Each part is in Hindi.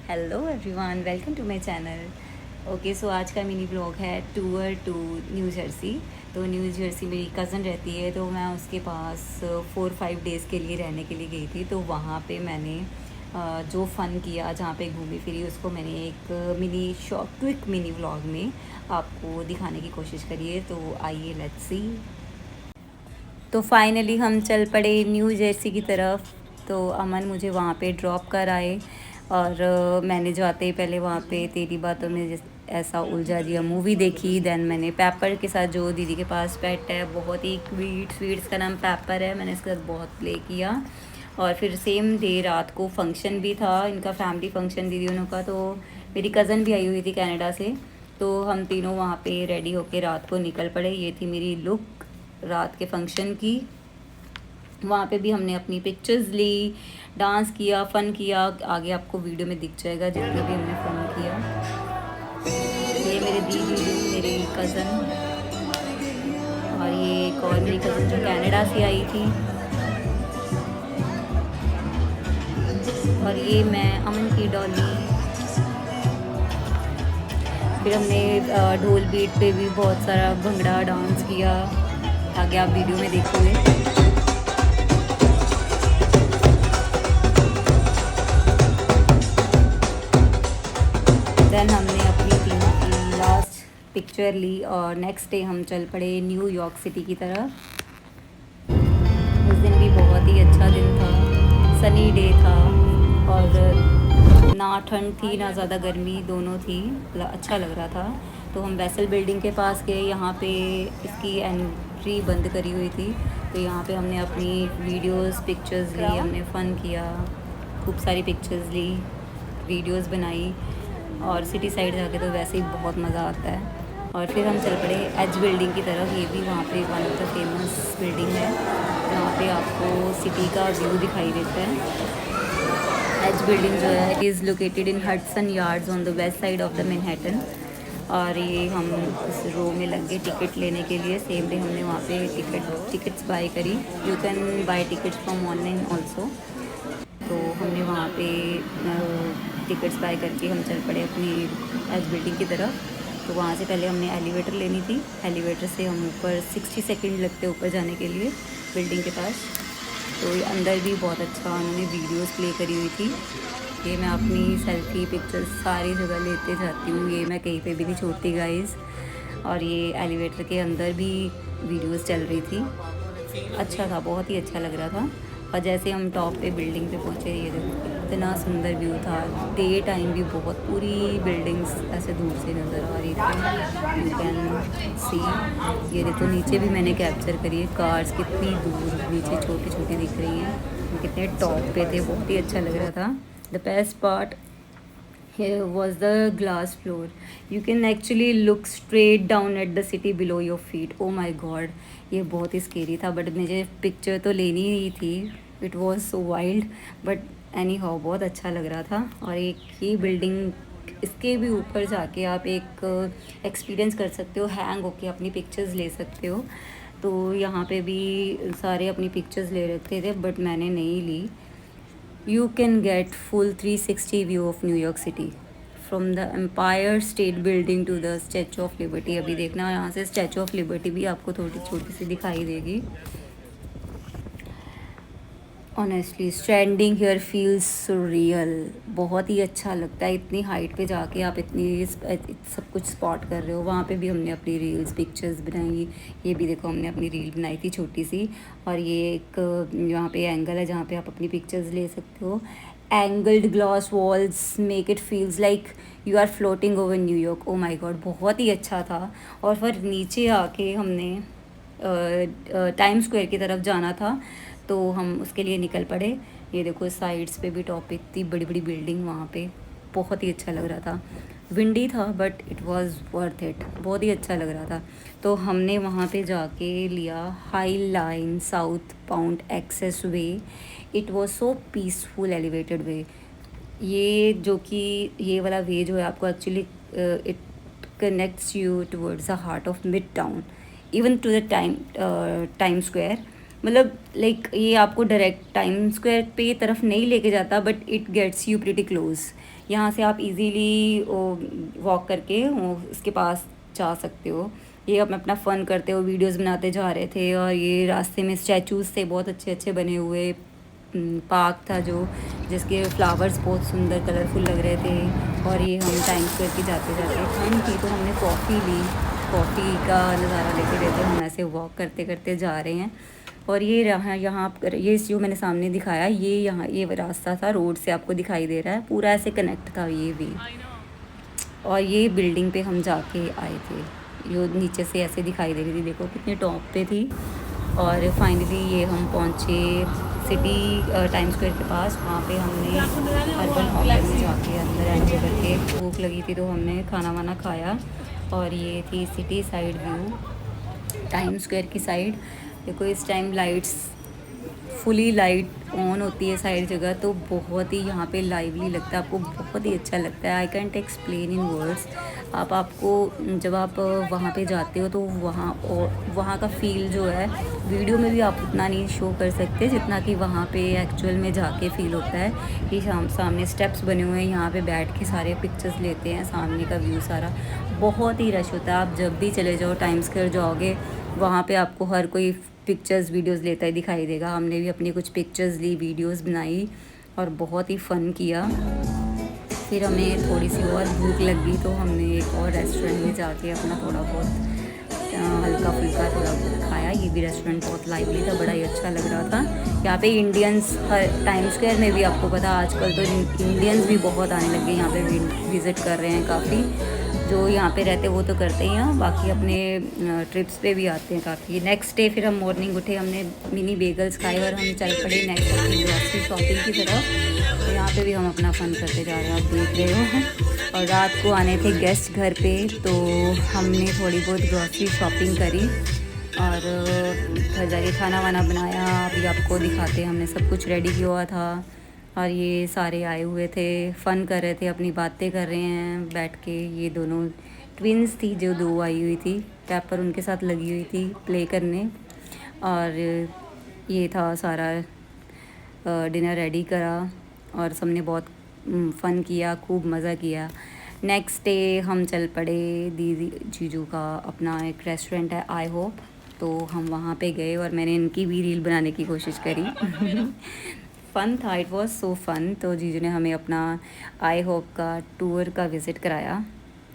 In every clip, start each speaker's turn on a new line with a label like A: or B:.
A: Hello everyone, welcome to my channel. Okay, so आज का मिनी ब्लॉग है टूर टू न्यू जर्सी। तो न्यू जर्सी मेरी कज़न रहती है, तो मैं उसके पास 4-5 डेज़ के लिए रहने के लिए गई थी। तो वहाँ पे मैंने जो फ़न किया, जहाँ पे घूमी फिरी, उसको मैंने एक mini short quick mini vlog में आपको दिखाने की कोशिश करी है। तो आइए, लेट्स सी। तो फाइनली हम चल पड़े न्यू जर्सी की तरफ। तो अमन मुझे वहाँ पे ड्रॉप कर आए और मैंने जो आते ही पहले वहाँ पे तेरी बातों में ऐसा उलझा दिया मूवी देखी। देन मैंने पेपर के साथ, जो दीदी के पास पेट है, बहुत ही क्वीट स्वीट्स का नाम पेपर है, मैंने इसके साथ बहुत प्ले किया। और फिर सेम डे रात को फंक्शन भी था, इनका फैमिली फंक्शन दीदी उनों का। तो मेरी कज़न भी आई हुई थी कनाडा से। तो हम तीनों वहाँ पे रेडी होके रात को निकल पड़े। ये थी मेरी लुक रात के फंक्शन की। वहाँ पे भी हमने अपनी पिक्चर्स ली, डांस किया, फ़न किया। आगे आपको वीडियो में दिख जाएगा जितना भी हमने फ़न किया। ये मेरे दीदी, मेरी कज़न, और ये एक और मेरी कज़न जो कनाडा से आई थी, और ये मैं अमन की डॉली। फिर हमने ढोल बीट पे भी बहुत सारा भंगड़ा डांस किया। आगे आप वीडियो में देखोगे। देन हमने अपनी टीम की लास्ट पिक्चर ली और नेक्स्ट डे हम चल पड़े न्यूयॉर्क सिटी की तरफ। उस दिन भी बहुत ही अच्छा दिन था, सनी डे था, और ना ठंड थी ना ज़्यादा गर्मी, दोनों थी, अच्छा लग रहा था। तो हम वेसल बिल्डिंग के पास गए, यहाँ पे इसकी एंट्री बंद करी हुई थी। तो यहाँ पे हमने अपनी वीडियोस पिक्चर्स ली, हमने फ़न किया, खूब सारी पिक्चर्स ली, वीडियोस बनाई। और सिटी साइड जाके तो वैसे ही बहुत मज़ा आता है। और फिर हम चल पड़े एज बिल्डिंग की तरफ। ये भी वहाँ पे one of the famous building है, जहाँ पे आपको सिटी का व्यू दिखाई देता है। एज बिल्डिंग जो है, it is located in Hudson yards on the west side of the Manhattan. और ये हम इस रो में लग गए टिकट लेने के लिए। सेम डे हमने वहाँ पे टिकट्स बाय करी। You can buy tickets from online also. तो हमने वहाँ पे टिकट्स बाय करके हम चल पड़े अपनी एज बिल्डिंग की तरफ। तो वहाँ से पहले हमने एलिवेटर लेनी थी। एलिवेटर से हम ऊपर 60 सेकंड लगते ऊपर जाने के लिए बिल्डिंग के पास। तो ये अंदर भी बहुत अच्छा उन्होंने वीडियोस प्ले करी हुई थी। ये मैं अपनी सेल्फी पिक्चर्स सारी जगह लेते जाती हूँ, ये मैं कहीं पे भी नहीं छोड़ती गाइस। और ये एलिवेटर के अंदर भी वीडियोस चल रही थी, अच्छा था, बहुत ही अच्छा लग रहा था। और जैसे हम टॉप पे बिल्डिंग पे पहुँचे, ये देखो इतना सुंदर व्यू था। डे टाइम भी बहुत, पूरी बिल्डिंग्स ऐसे दूर से नज़र आ रही थी, यू कैन सी। ये देखो नीचे भी मैंने कैप्चर करी है, कार्स कितनी दूर नीचे छोटी छोटी दिख रही हैं, हम कितने टॉप पे थे, बहुत ही अच्छा लग रहा था। The best part here was the glass floor. You can actually look straight down at the city below your feet. Oh my god, ये बहुत ही स्केरी था, बट मुझे पिक्चर तो लेनी ही थी। It was so wild, but any how बहुत अच्छा लग रहा था। और एक ही बिल्डिंग, इसके भी ऊपर जाके आप एक एक्सपीरियंस कर सकते हो, हैंग होके अपनी पिक्चर्स ले सकते हो। तो यहाँ पे भी सारे अपनी पिक्चर्स ले रखे थे, बट मैंने नहीं ली। You can get full 360 view of New York City from the Empire State Building to the Statue of Liberty। अभी देखना, यहाँ से स्टैचू ऑफ लिबर्टी भी आपको थोड़ी छोटी सी दिखाई देगी। Honestly standing here feels real, बहुत ही अच्छा लगता है। इतनी हाइट पे जाके आप इतनी सब कुछ स्पॉट कर रहे हो। वहाँ पे भी हमने अपनी रील्स पिक्चर्स बनाई। ये भी देखो हमने अपनी रील बनाई थी छोटी सी। और ये एक यहाँ पे एंगल है जहाँ पे आप अपनी पिक्चर्स ले सकते हो। Angled glass walls make it feels like you are floating over New York. Oh my God, बहुत ही अच्छा था। और फिर नीचे आके हमने टाइम स्क्वायर की तरफ जाना था, तो हम उसके लिए निकल पड़े। ये देखो साइड्स पे भी टॉप पे इतनी बड़ी बड़ी बिल्डिंग, वहाँ पे बहुत ही अच्छा लग रहा था। विंडी था but it was worth it, बहुत ही अच्छा लग रहा था। तो हमने वहाँ पे जाके लिया High Line south pound access way. It was so peaceful elevated way. ये जो कि ये वाला वे जो है आपको actually it connects you towards the heart of midtown, even to the Time Square. मतलब लाइक ये आपको डायरेक्ट टाइम स्क्वायर पे तरफ नहीं लेके जाता, but it gets you pretty close. यहाँ से आप इजीली वॉक करके उसके पास जा सकते हो। ये हम अपना फ़न करते हुए वीडियोस बनाते जा रहे थे, और ये रास्ते में स्टैचूज़ थे बहुत अच्छे अच्छे बने हुए। पार्क था जो जिसके फ्लावर्स बहुत सुंदर कलरफुल लग रहे थे। और ये हम टाइम स्क्वायर की जाते जाते ठंड थी तो हमने कॉफ़ी ली, कॉफ़ी का नज़ारा लेते लेते हम ऐसे वॉक करते करते जा रहे हैं। और ये रहा यहाँ पर, ये जो मैंने सामने दिखाया, ये यहाँ ये रास्ता था, रोड से आपको दिखाई दे रहा है, पूरा ऐसे कनेक्ट था ये भी। और ये बिल्डिंग पे हम जाके आए थे, जो नीचे से ऐसे दिखाई दे रही थी, देखो कितने टॉप पे थी। और फाइनली ये हम पहुँचे सिटी टाइम स्क्वायर के पास। वहाँ पे हमने अर्बन हॉपर में जाके अंदर एंटर करके, भूख लगी थी तो हमने खाना वाना खाया। और ये थी city side view time square की साइड। देखो इस time lights fully light on होती है सारी जगह, तो बहुत ही यहाँ पे लाइवली लगता है, आपको बहुत ही अच्छा लगता है। I can't explain in words. आपको जब आप वहाँ पे जाते हो तो वहाँ का फील जो है वीडियो में भी आप उतना नहीं शो कर सकते जितना कि वहाँ पे एक्चुअल में जाके फील होता है। कि सामने स्टेप्स बने हुए हैं, यहाँ पे बैठ के सारे पिक्चर्स लेते हैं, सामने का व्यू सारा बहुत ही रश होता है। आप जब भी चले जाओ टाइम स्क्वायर जाओगे, वहाँ पे आपको हर कोई पिक्चर्स वीडियोस लेता ही दिखाई देगा। हमने भी अपनी कुछ पिक्चर्स ली, वीडियोस बनाई और बहुत ही फ़न किया। फिर हमें थोड़ी सी और भूख लग गई तो हमने एक और रेस्टोरेंट में जाके अपना थोड़ा बहुत हल्का फुल्का थोड़ा बहुत खाया। ये भी रेस्टोरेंट बहुत लाइवली था, बड़ा ही अच्छा लग रहा था। यहाँ पे इंडियंस हर टाइम स्क्वायर में भी, आपको पता आजकल तो इंडियंस भी बहुत आने लगे, यहाँ पे विज़िट कर रहे हैं काफ़ी। जो यहाँ पे रहते वो तो करते ही हैं, बाकी अपने ट्रिप्स पे भी आते हैं काफ़ी। नेक्स्ट डे फिर हम मॉर्निंग उठे, हमने मिनी बेगल्स खाए और हम चल पड़े नेक्स्ट अपनी ग्रॉसरी शॉपिंग की तरफ। तो यहाँ पे भी हम अपना फ़न करते जा रहे हैं, आप देख रहे हो। और रात को आने थे गेस्ट घर पे, तो हमने थोड़ी बहुत ग्रॉसरी शॉपिंग करी और घर जाके खाना वाना बनाया। अभी आपको दिखाते हैं, हमने सब कुछ रेडी किया हुआ था और ये सारे आए हुए थे, फ़न कर रहे थे, अपनी बातें कर रहे हैं बैठ के। ये दोनों ट्विन्स थी जो दो आई हुई थी, पेपर उनके साथ लगी हुई थी प्ले करने। और ये था सारा डिनर रेडी करा और सबने बहुत फ़न किया, खूब मज़ा किया। नेक्स्ट डे हम चल पड़े, दीदी जीजू का अपना एक रेस्टोरेंट है आई होप, तो हम वहाँ पे गए और मैंने इनकी भी रील बनाने की कोशिश करी। फ़न था, इट वाज सो फ़न। तो जीजू ने हमें अपना आई होप का टूर का विज़िट कराया,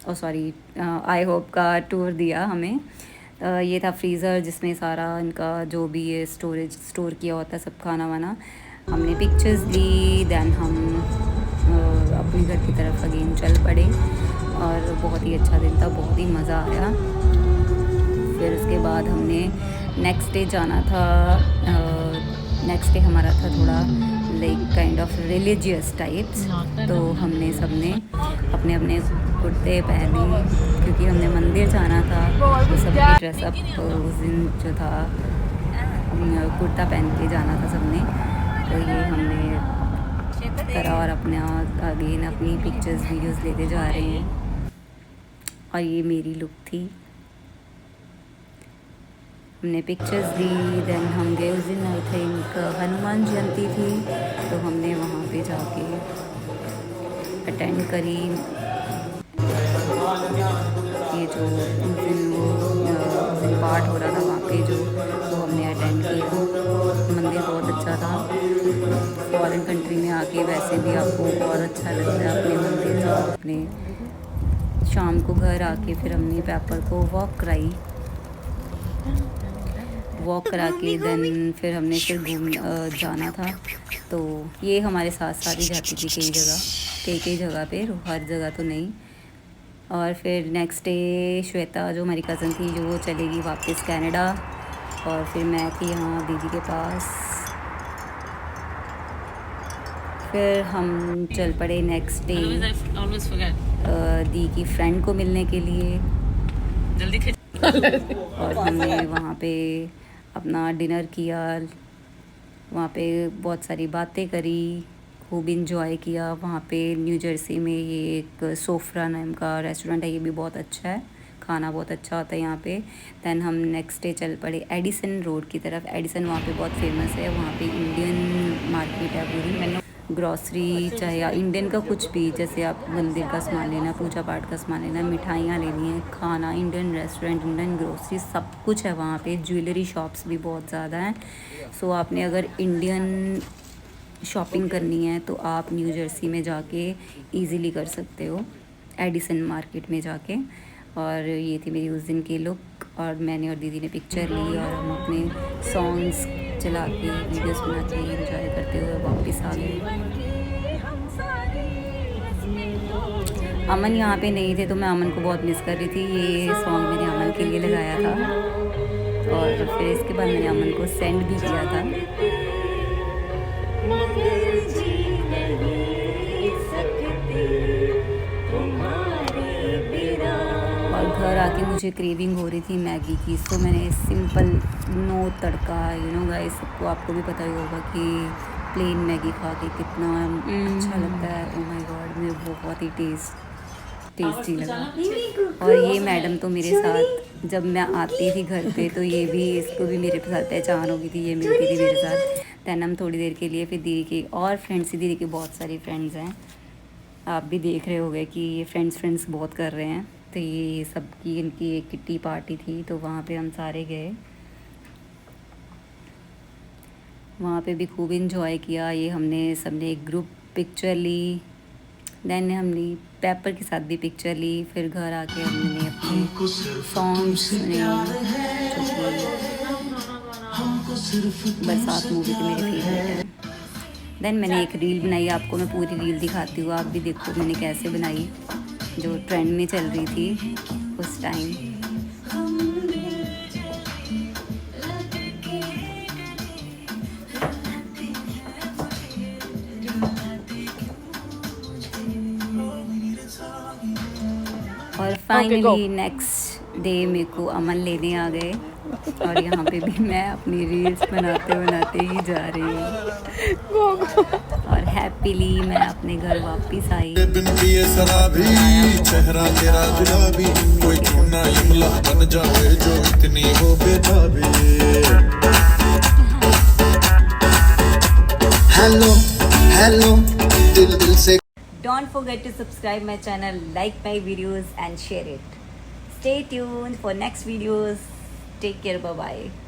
A: और सॉरी आई होप का टूर दिया हमें। ये था फ्रीज़र जिसमें सारा इनका जो भी ये स्टोरेज स्टोर किया होता है सब खाना वाना। हमने पिक्चर्स ली, दैन हम अपने घर की तरफ अगेन चल पड़े और बहुत ही अच्छा दिन था, बहुत ही मज़ा आया। फिर उसके बाद हमने नेक्स्ट डे जाना था। नेक्स्ट डे हमारा था थोड़ा like kind of religious types, तो हमने सबने अपने अपने कुर्ते पहने क्योंकि हमने मंदिर जाना था। तो सबकी ड्रेसअप उस दिन जो था कुर्ता पहन के जाना था सबने। तो ये हमने करा और अपना अगेन अपनी पिक्चर्स वीडियोस लेते जा रहे हैं। और ये मेरी लुक थी, हमने पिक्चर्स ली। देन हम गए उस दिन, आई थिंक हनुमान जयंती थी, तो हमने वहाँ पे जाके अटेंड करी। ये जो उस दिन पाठ हो रहा था वहाँ पे जो, वो हमने अटेंड किया। मंदिर बहुत अच्छा था। फॉरेन कंट्री में आके वैसे भी आपको बहुत अच्छा लगता है अपने मंदिर जाओ। अपने शाम को घर आके फिर हमने पेपर को वॉक कराई, वॉक करा के देन फिर हमने फिर जाना था। तो ये हमारे साथ साथ ही जाती थी कई जगह पे, हर जगह तो नहीं। और फिर नेक्स्ट डे श्वेता जो हमारी कज़न थी जो वो चलेगी वापस कनाडा, और फिर मैं थी यहाँ दीदी के पास। फिर हम चल पड़े नेक्स्ट डे दी की फ्रेंड को मिलने के लिए, और हमने वहाँ पे अपना डिनर किया, वहाँ पे बहुत सारी बातें करी, खूब इंजॉय किया। वहाँ पे न्यू जर्सी में ये एक सोफ्रा नाम का रेस्टोरेंट है, ये भी बहुत अच्छा है, खाना बहुत अच्छा होता है यहाँ पे। दैन हम नेक्स्ट डे चल पड़े एडिसन रोड की तरफ। एडिसन वहाँ पे बहुत फेमस है, वहाँ पे इंडियन मार्केट है पूरी। ग्रॉसरी चाहे या इंडियन का कुछ भी, जैसे आप मंदिर का सामान लेना, पूजा पाठ का सामान लेना, मिठाइयाँ लेनी है, खाना, इंडियन रेस्टोरेंट, इंडियन ग्रॉसरी, सब कुछ है वहाँ पे। ज्वेलरी शॉप्स भी बहुत ज़्यादा हैं। सो आपने अगर इंडियन शॉपिंग करनी है तो आप न्यू जर्सी में जाके इजीली कर सकते हो, एडिसन मार्केट में जाके। और ये थी मेरी उस दिन की लुक, और मैंने और दीदी ने पिक्चर ली और हम अपने सॉन्ग्स चला के वीडियोस बना के एंजॉय करते हुए वापस आ गए। अमन यहाँ पे नहीं थे तो मैं अमन को बहुत मिस कर रही थी। ये सॉन्ग मैंने अमन के लिए लगाया था और फिर इसके बाद मैंने अमन को सेंड भी किया था। और घर आके मुझे क्रेविंग हो रही थी मैगी की, तो मैंने सिंपल नो तड़का, गाइस, सबको आपको भी पता ही होगा कि प्लेन मैगी खा के कितना अच्छा लगता है। ओह माय गॉड, मुझे बहुत ही टेस्टी लगा। और ये मैडम तो मेरे साथ जब मैं आती थी घर पे तो ये भी, इसको भी मेरे साथ पहचान हो गई थी, ये मिलती थी मेरे साथ। दैन हम थोड़ी देर के लिए फिर दीदी की और फ्रेंड्स, दीदी के बहुत सारी फ्रेंड्स हैं, आप भी देख रहे होंगे कि ये फ्रेंड्स बहुत कर रहे हैं। तो ये सबकी इनकी एक किट्टी पार्टी थी, तो वहाँ पे हम सारे गए, वहाँ पे भी खूब इंजॉय किया। ये हमने सबने एक ग्रुप पिक्चर ली, दैन हमने पेपर के साथ भी पिक्चर ली। फिर घर आके हमने अपने सॉन्ग्स सुने, जो कि बरसात मूवी की मेरी फेवरेट है। देन मैंने एक रील बनाई, आपको मैं पूरी रील दिखाती हूँ, आप भी देखो मैंने कैसे बनाई, जो ट्रेंड में चल रही थी उस टाइम। और फाइनली नेक्स्ट डे मेरे को अमन लेने आ गए और यहाँ पे भी मैं अपनी रील्स बनाते ही जा रही हूँ। और हैप्पीली मैं अपने घर वापस आई। चेहरा तेरा गुलाबी, कोई क्यों ना यमला बन जाए जो इतनी हो बेताबी। हेलो दिल से। Don't forget to subscribe my channel, like my videos and share it. Stay tuned for next videos. Take care, bye bye.